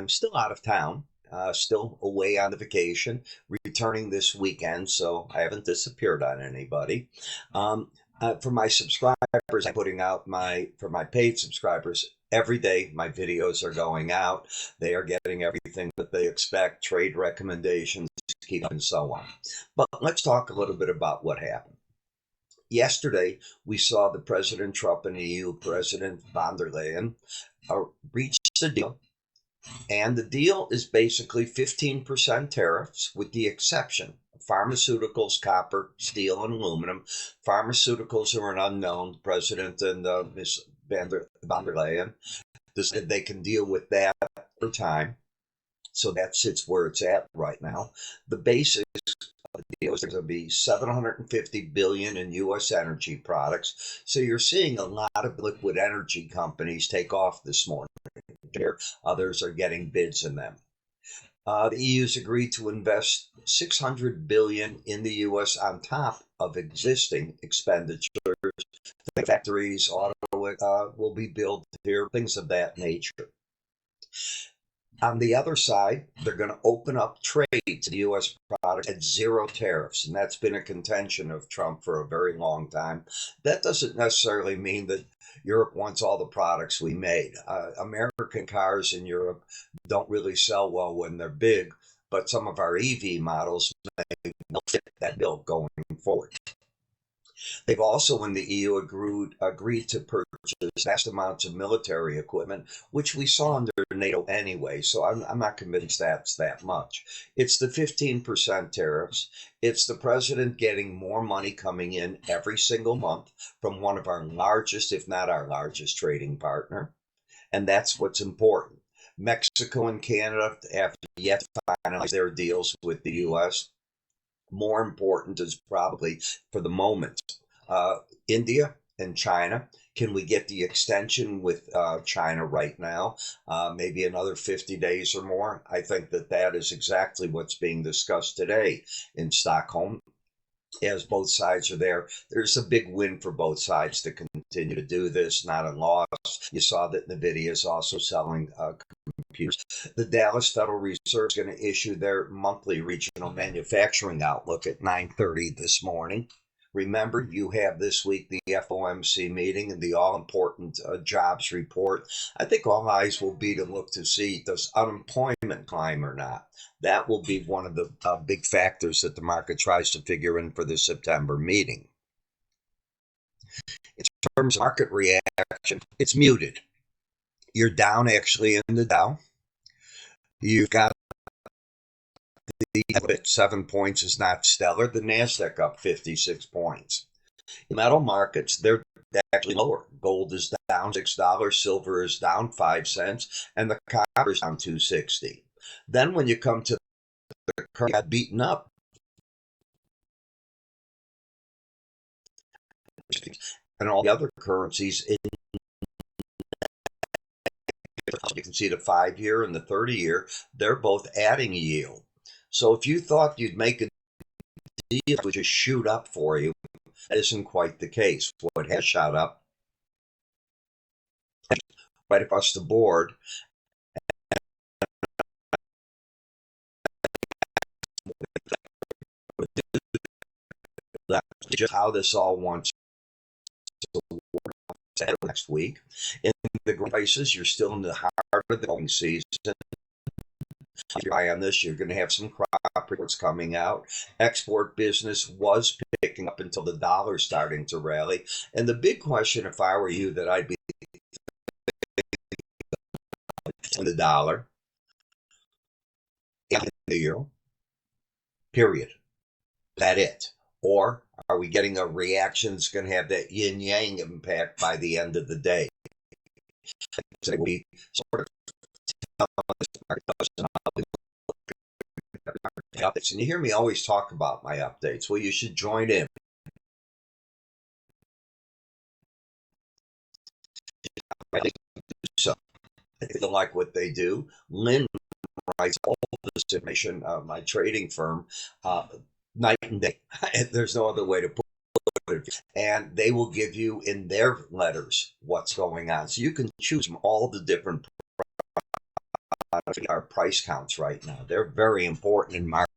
I'm still out of town, still away on the vacation, returning this weekend, so I haven't disappeared on anybody. For my subscribers, I'm putting out for my paid subscribers, every day my videos are going out. They are getting everything that they expect, trade recommendations, keep and so on. But let's talk a little bit about what happened. Yesterday, we saw the President Trump and EU President von der Leyen reach a deal. And the deal is basically 15% tariffs with the exception of pharmaceuticals, copper, steel, and aluminum. Pharmaceuticals are an unknown. The President and Ms. von der Leyen, they can deal with that over time. So that sits where it's at right now. The basics of the deal is going to be $750 billion in U.S. energy products. So you're seeing a lot of liquid energy companies take off this morning. Others are getting bids in them. The EU's agreed to invest $600 billion in the U.S. on top of existing expenditures. Factories, auto will be built here, things of that nature. On the other side, they're going to open up trade to the U.S. products at zero tariffs, and that's been a contention of Trump for a very long time. That doesn't necessarily mean that Europe wants all the products we made. American cars in Europe don't really sell well when they're big, but some of our EV models may fit that bill going forward. They've also, in the EU, agreed to purchase vast amounts of military equipment, which we saw under NATO anyway, so I'm not convinced that's that much. It's the 15% tariffs. It's the president getting more money coming in every single month from one of our largest, if not our largest, trading partner, and that's what's important. Mexico and Canada have yet to finalize their deals with the U.S. More important is probably, for the moment, India and China. Can we get the extension with China right now? Maybe another 50 days or more? I think that is exactly what's being discussed today in Stockholm. As both sides are there, there's a big win for both sides to continue to do this, not a loss. You saw that NVIDIA is also selling computers. The Dallas Federal Reserve is going to issue their monthly regional manufacturing outlook at 9:30 this morning. Remember, you have this week the FOMC meeting and the all-important jobs report. I think all eyes will be to look to see, does unemployment climb or not? That will be one of the big factors that the market tries to figure in for the September meeting. In terms of market reaction, it's muted. You're down actually in the Dow. You've got the 7 points is not stellar. The NASDAQ up 56 points. In metal markets, they're actually lower. Gold is down $6, silver is down 5 cents, and the copper is down $2.60. Then when you come to the currency, got beaten up. And all the other currencies, you can see the 5-year and the 30-year, they're both adding yield. So if you thought you'd make a deal that would just shoot up for you, that isn't quite the case. What has shot up right across the board. Just how this all wants to work next week. In the prices, you're still in the heart of the growing season. Keep your eye on this. You're going to have some crop reports coming out. Export business was picking up until the dollar starting to rally. And the big question, if I were you, that I'd be in the dollar and the euro, period. Is that it? Or are we getting a reaction that's going to have that yin-yang impact by the end of the day? So we sort of updates. And you hear me always talk about my updates. Well, you should join in. So I feel like what they do. Linn writes all this information, my trading firm, night and day. There's no other way to put it. And they will give you in their letters what's going on. So you can choose from all the different are price counts right now. They're very important in market